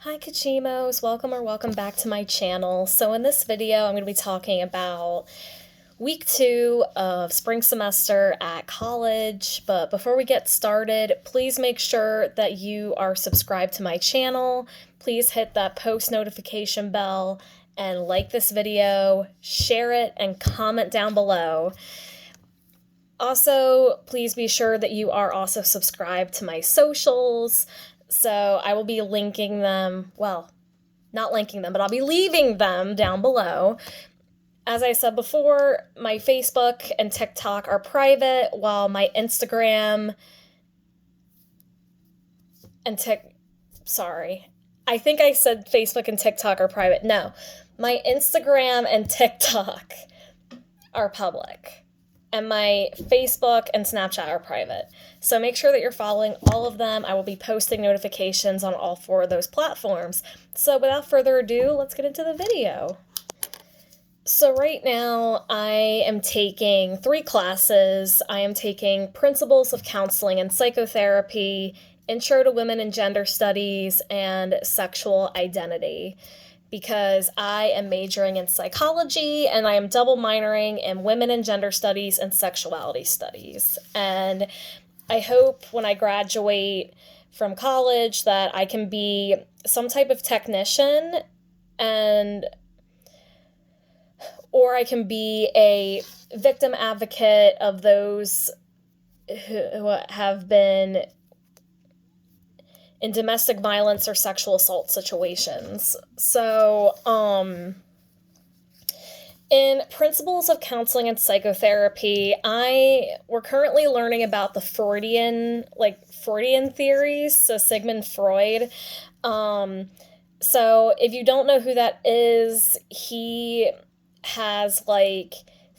Hi Kochemos, welcome back to my channel. So in this video, I'm going to be talking about week 2 of spring semester at college. But before we get started, please make sure that you are subscribed to my channel. Please hit that post notification bell and like this video, share it, and comment down below. Also, please be sure that you are also subscribed to my socials. So I will be linking them, well, not linking them, but I'll be leaving them down below. As I said before, my Facebook and TikTok are private, while my Instagram and I think I said Facebook and TikTok are private. No, my Instagram and TikTok are public. And my Facebook and Snapchat are private. So make sure that you're following all of them. I will be posting notifications on all 4 of those platforms. So without further ado, let's get into the video. So right now I am taking 3 classes. I am taking Principles of Counseling and Psychotherapy, Intro to Women and Gender Studies, and Sexual Identity, because I am majoring in psychology and I am double minoring in women and gender studies and sexuality studies. And I hope when I graduate from college that I can be some type of technician or I can be a victim advocate of those who have been in domestic violence or sexual assault situations. So, in Principles of Counseling and Psychotherapy, we're currently learning about the Freudian theories, so Sigmund Freud. So if you don't know who that is, he has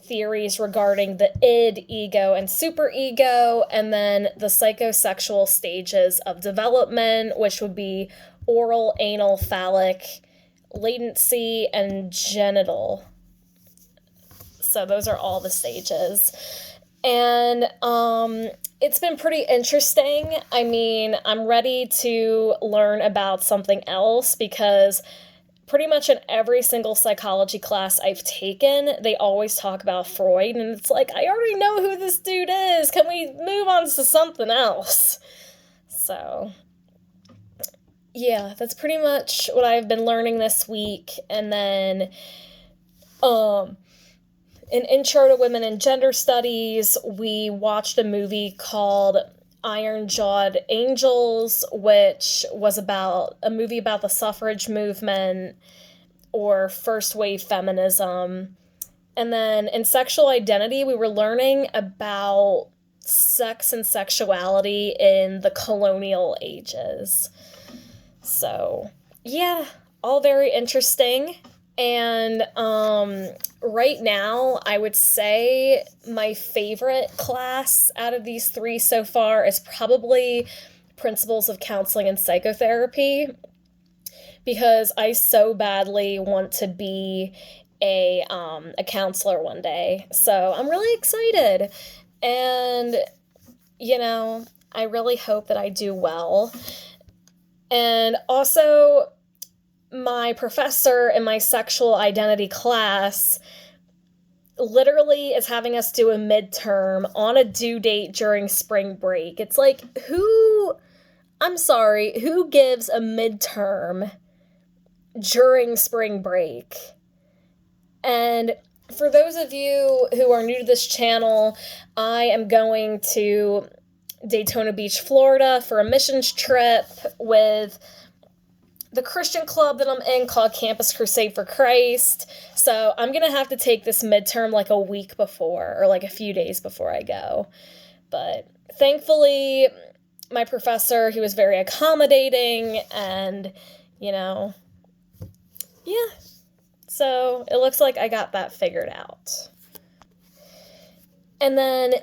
theories regarding the id, ego, and superego, and then the psychosexual stages of development, which would be oral, anal, phallic, latency, and genital. So those are all the stages. And it's been pretty interesting. I mean, I'm ready to learn about something else because pretty much in every single psychology class I've taken, they always talk about Freud, and it's like, I already know who this dude is. Can we move on to something else? So, yeah, that's pretty much what I've been learning this week. And then, in Intro to Women and Gender Studies, we watched a movie called Iron-Jawed Angels, which was a movie about the suffrage movement or first wave feminism. And then in Sexual Identity, we were learning about sex and sexuality in the colonial ages. So, yeah, all very interesting. And right now, I would say my favorite class out of these 3 so far is probably Principles of Counseling and Psychotherapy, because I so badly want to be a counselor one day. So I'm really excited. And, I really hope that I do well. And also, my professor in my sexual identity class literally is having us do a midterm on a due date during spring break. It's like, who gives a midterm during spring break? And for those of you who are new to this channel, I am going to Daytona Beach, Florida for a missions trip with the Christian club that I'm in called Campus Crusade for Christ. So I'm going to have to take this midterm a week before, or a few days before I go. But thankfully, my professor, he was very accommodating, and, yeah. So it looks like I got that figured out. And then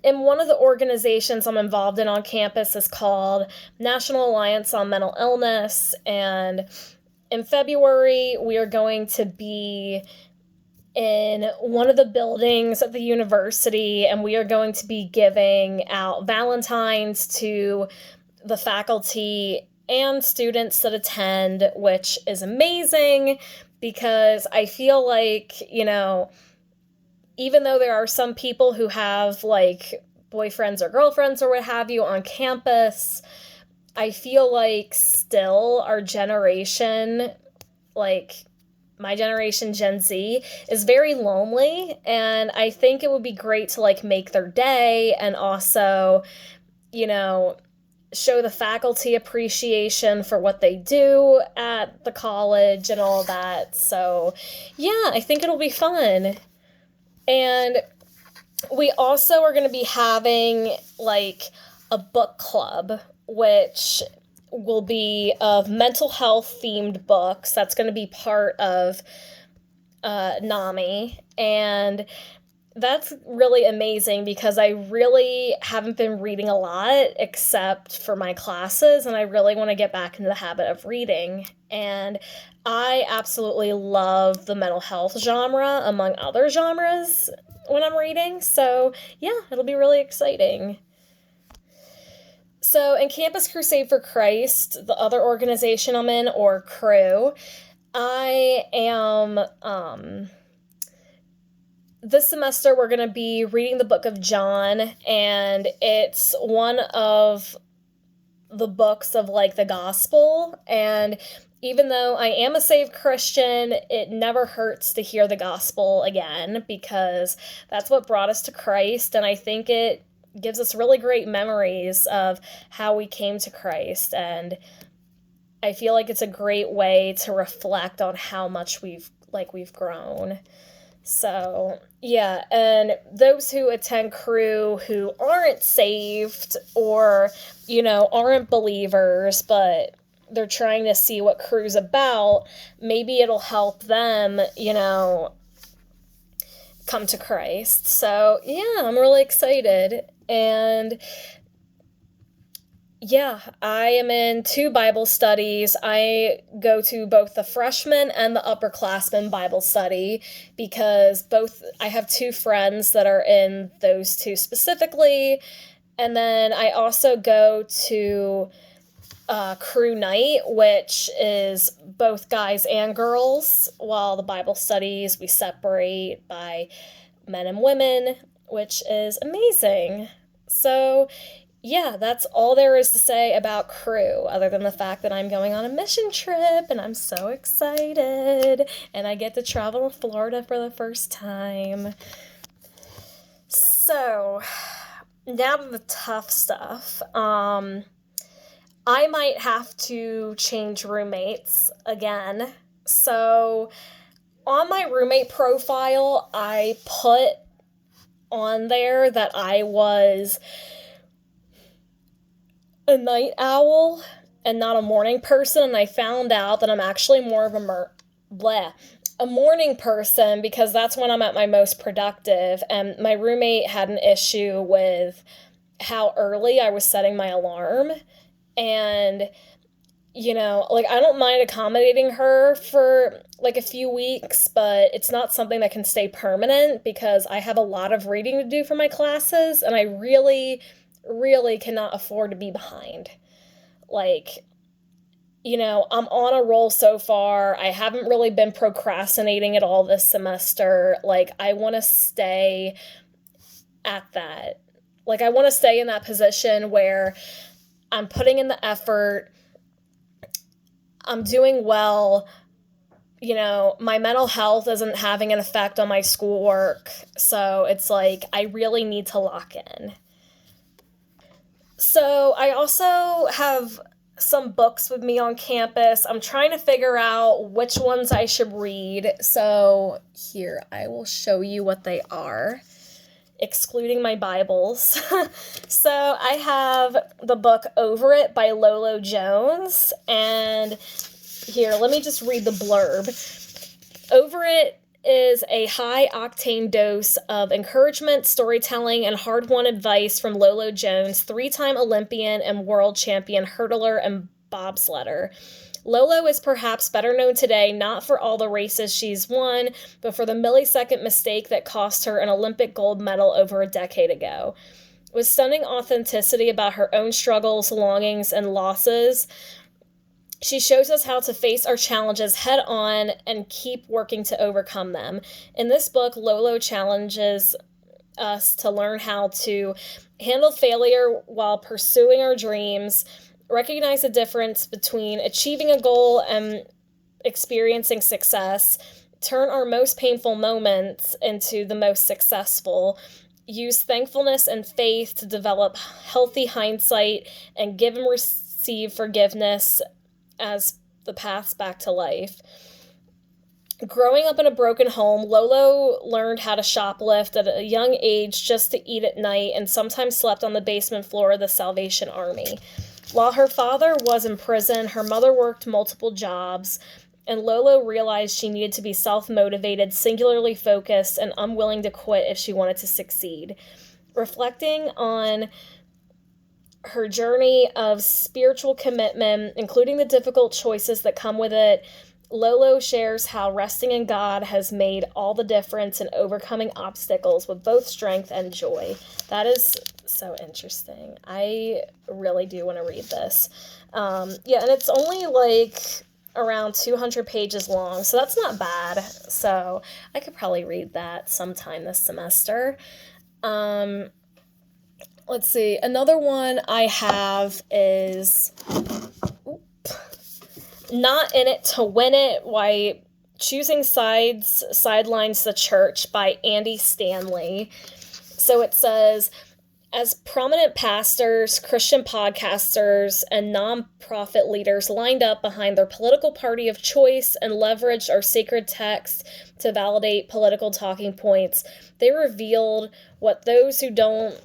in one of the organizations I'm involved in on campus is called National Alliance on Mental Illness. And in February, we are going to be in one of the buildings at the university, and we are going to be giving out Valentines to the faculty and students that attend, which is amazing because I feel like, even though there are some people who have like boyfriends or girlfriends or what have you on campus, I feel like still our generation, like my generation, Gen Z, is very lonely, and I think it would be great to like make their day and also, show the faculty appreciation for what they do at the college and all that. So, yeah, I think it'll be fun. And we also are going to be having like a book club, which will be of mental health themed books. That's going to be part of NAMI. And that's really amazing because I really haven't been reading a lot except for my classes, and I really want to get back into the habit of reading. And I absolutely love the mental health genre among other genres when I'm reading. So, yeah, it'll be really exciting. So, in Campus Crusade for Christ, the other organization I'm in, or crew, I am, this semester we're going to be reading the book of John, and it's one of the books of like the gospel. And even though I am a saved Christian, it never hurts to hear the gospel again because that's what brought us to Christ. And I think it gives us really great memories of how we came to Christ. And I feel like it's a great way to reflect on how much we've grown. So, yeah, and those who attend crew who aren't saved or, aren't believers, but they're trying to see what crew's about, maybe it'll help them, come to Christ. So, yeah, I'm really excited. And yeah, I am in 2 Bible studies. I go to both the freshman and the upperclassmen Bible study because I have 2 friends that are in those 2 specifically. And then I also go to crew night, which is both guys and girls, while the Bible studies we separate by men and women, which is amazing. So, yeah, that's all there is to say about crew, other than the fact that I'm going on a mission trip, and I'm so excited, and I get to travel to Florida for the first time. So, now to the tough stuff. I might have to change roommates again. So, on my roommate profile, I put on there that I was a night owl and not a morning person, and I found out that I'm actually more of a morning person because that's when I'm at my most productive. And my roommate had an issue with how early I was setting my alarm, and I don't mind accommodating her for like a few weeks, but it's not something that can stay permanent because I have a lot of reading to do for my classes, and I really cannot afford to be behind. I'm on a roll so far. I haven't really been procrastinating at all this semester. I want to stay at that. I want to stay in that position where I'm putting in the effort. I'm doing well. My mental health isn't having an effect on my schoolwork. So it's I really need to lock in. So I also have some books with me on campus. I'm trying to figure out which ones I should read. So here, I will show you what they are, excluding my Bibles. So I have the book Over It by Lolo Jones. And here, let me just read the blurb. Over It is a high-octane dose of encouragement, storytelling, and hard-won advice from Lolo Jones, 3-time Olympian and world champion hurdler and bobsledder. Lolo is perhaps better known today not for all the races she's won, but for the millisecond mistake that cost her an Olympic gold medal over a decade ago. With stunning authenticity about her own struggles, longings, and losses, She shows us how to face our challenges head on and keep working to overcome them. In this book, Lolo challenges us to learn how to handle failure while pursuing our dreams, recognize the difference between achieving a goal and experiencing success, turn our most painful moments into the most successful, use thankfulness and faith to develop healthy hindsight, and give and receive forgiveness as the paths back to life. Growing up in a broken home, Lolo learned how to shoplift at a young age just to eat at night, and sometimes slept on the basement floor of the Salvation Army. While her father was in prison, her mother worked multiple jobs, and Lolo realized she needed to be self-motivated, singularly focused, and unwilling to quit if she wanted to succeed. Reflecting on her journey of spiritual commitment, including the difficult choices that come with it, Lolo shares how resting in God has made all the difference in overcoming obstacles with both strength and joy. That is so interesting. I really do want to read this. And it's only like around 200 pages long, so that's not bad. So I could probably read that sometime this semester. Let's see. Another one I have is Not in It to Win It, Why Choosing Sidelines the Church by Andy Stanley. So it says, as prominent pastors, Christian podcasters, and nonprofit leaders lined up behind their political party of choice and leveraged our sacred text to validate political talking points, they revealed what those who don't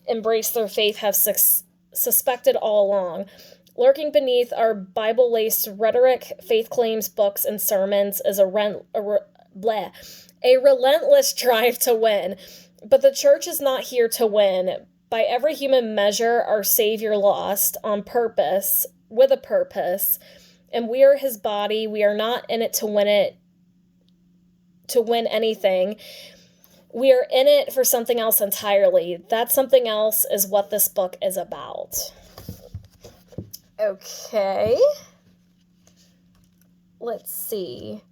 embrace their faith have suspected all along. Lurking beneath our Bible-laced rhetoric, faith claims, books, and sermons is a relentless drive to win. But the church is not here to win. By every human measure, our Savior lost on purpose, with a purpose. And we are his body. We are not in it to win anything. We are in it for something else entirely. That something else is what this book is about. Okay. Let's see.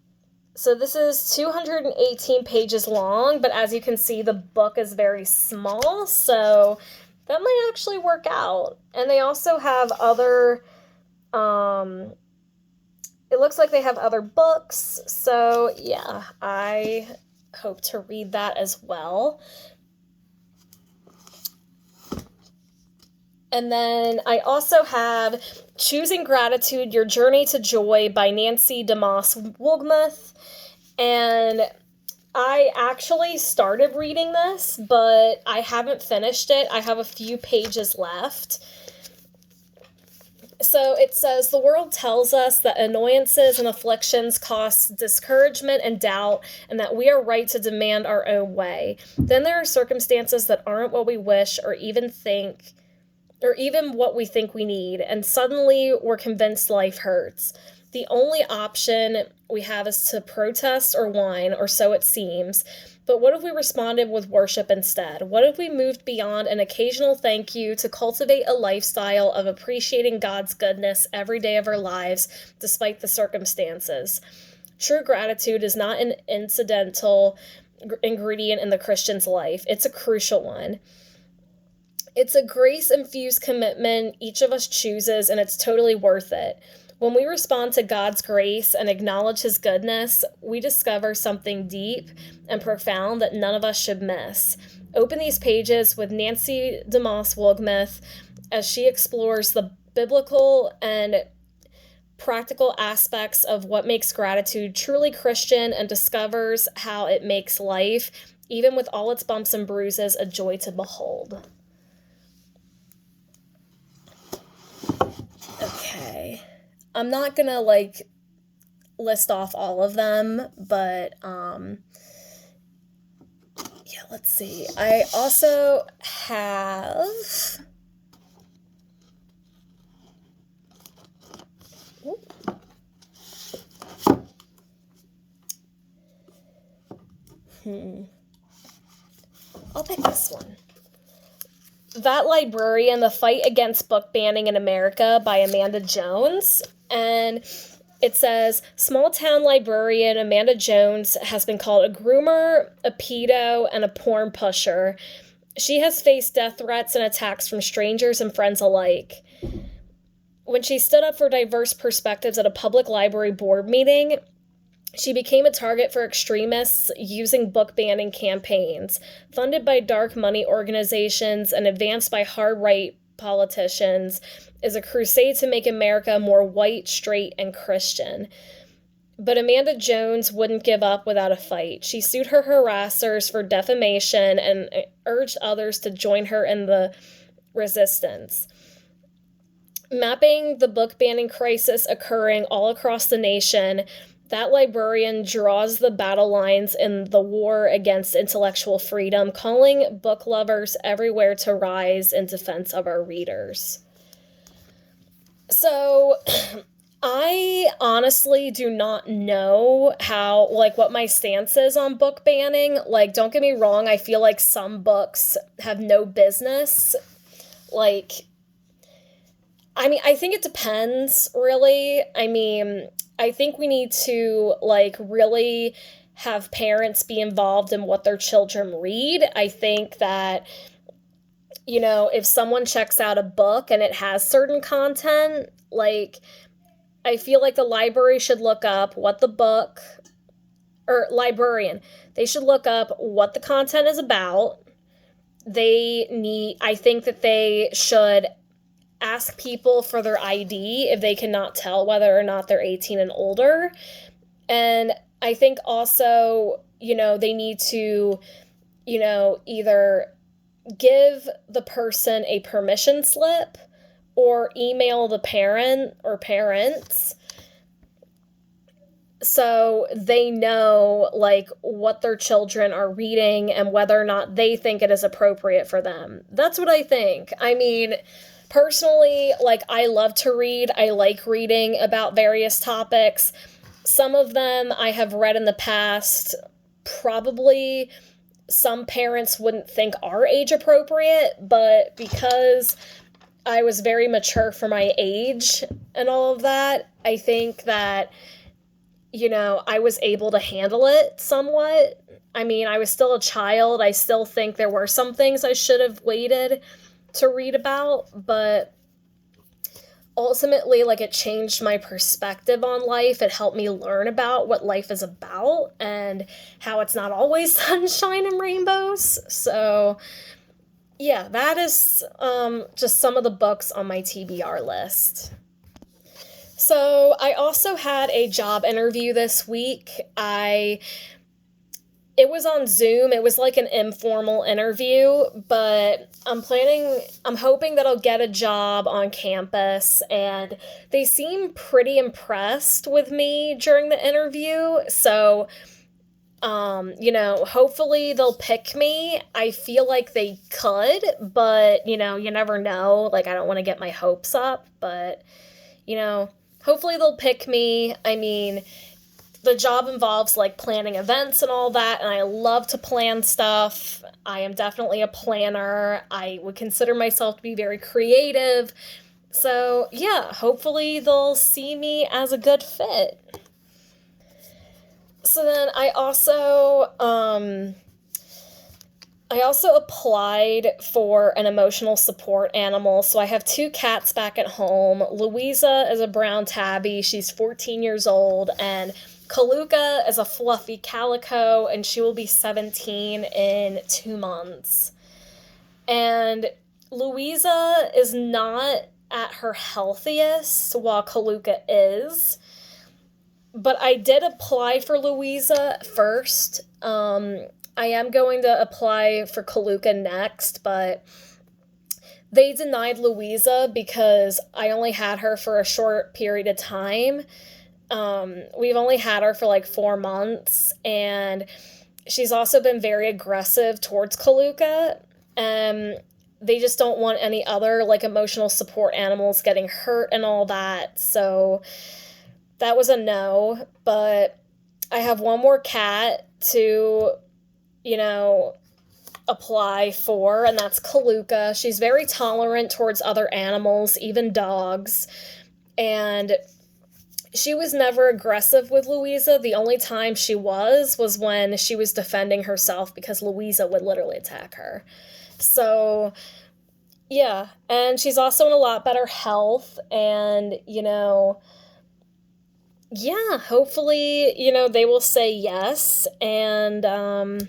So this is 218 pages long, but as you can see, the book is very small, so that might actually work out. And they also have other, it looks like they have other books, so yeah, I hope to read that as well. And then I also have Choosing Gratitude, Your Journey to Joy by DeMoss Wolgemuth. And I actually started reading this, but I haven't finished it. I have a few pages left. So it says, the world tells us that annoyances and afflictions cause discouragement and doubt, and that we are right to demand our own way. Then there are circumstances that aren't what we wish or even what we think we need, and suddenly we're convinced life hurts. The only option we have is to protest or whine, or so it seems. But what if we responded with worship instead? What if we moved beyond an occasional thank you to cultivate a lifestyle of appreciating God's goodness every day of our lives, despite the circumstances? True gratitude is not an incidental ingredient in the Christian's life. It's a crucial one. It's a grace-infused commitment each of us chooses, and it's totally worth it. When we respond to God's grace and acknowledge his goodness, we discover something deep and profound that none of us should miss. Open these pages with DeMoss Wolgemuth as she explores the biblical and practical aspects of what makes gratitude truly Christian and discovers how it makes life, even with all its bumps and bruises, a joy to behold. Okay. I'm not gonna, list off all of them, but, let's see. I also have... I'll pick this one. That Librarian, The Fight Against Book Banning in America by Amanda Jones. And it says, small-town librarian Amanda Jones has been called a groomer, a pedo, and a porn pusher. She has faced death threats and attacks from strangers and friends alike. When she stood up for diverse perspectives at a public library board meeting, she became a target for extremists using book banning campaigns, funded by dark money organizations and advanced by hard-right politicians, is a crusade to make America more white, straight, and Christian. But Amanda Jones wouldn't give up without a fight. She sued her harassers for defamation and urged others to join her in the resistance. Mapping the book banning crisis occurring all across the nation, that librarian draws the battle lines in the war against intellectual freedom, calling book lovers everywhere to rise in defense of our readers. So, I honestly do not know what my stance is on book banning. Don't get me wrong, I feel like some books have no business. I think it depends, really. I think we need to, really have parents be involved in what their children read. I think that, if someone checks out a book and it has certain content, I feel like the library should look up what the book, or librarian, they should look up what the content is about. I think that they should ask people for their ID if they cannot tell whether or not they're 18 and older. And I think also, they need to, either give the person a permission slip or email the parent or parents so they know, what their children are reading and whether or not they think it is appropriate for them. That's what I think. Personally, I love to read. I like reading about various topics. Some of them I have read in the past, probably some parents wouldn't think are age appropriate, but because I was very mature for my age and all of that, I think that, I was able to handle it somewhat. I was still a child. I still think there were some things I should have waited to read about, but ultimately, it changed my perspective on life. It helped me learn about what life is about and how it's not always sunshine and rainbows. So, yeah, that is just some of the books on my TBR list. So, I also had a job interview this week. It was on Zoom. It was an informal interview, but I'm hoping that I'll get a job on campus, and they seem pretty impressed with me during the interview. So, hopefully they'll pick me. I feel like they could, but, you never know. I don't want to get my hopes up, but, hopefully they'll pick me. The job involves planning events and all that, and I love to plan stuff. I am definitely a planner. I would consider myself to be very creative. So yeah, hopefully they'll see me as a good fit. So then I also applied for an emotional support animal. So I have 2 cats back at home. Louisa is a brown tabby. She's 14 years old, and Kaluka is a fluffy calico, and she will be 17 in 2 months. And Louisa is not at her healthiest, while Kaluka is. But I did apply for Louisa first. I am going to apply for Kaluka next, but they denied Louisa because I only had her for a short period of time. We've only had her for 4 months, and she's also been very aggressive towards Kaluka. They just don't want any other emotional support animals getting hurt and all that. So that was a no, but I have one more cat to, apply for, and that's Kaluka. She's very tolerant towards other animals, even dogs. And she was never aggressive with Louisa. The only time she was when she was defending herself because Louisa would literally attack her. So, yeah. And she's also in a lot better health. And, yeah, hopefully, they will say yes. And,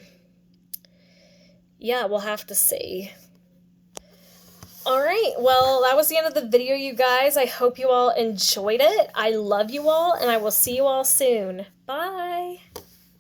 yeah, we'll have to see. Alright, well, that was the end of the video, you guys. I hope you all enjoyed it. I love you all, and I will see you all soon. Bye!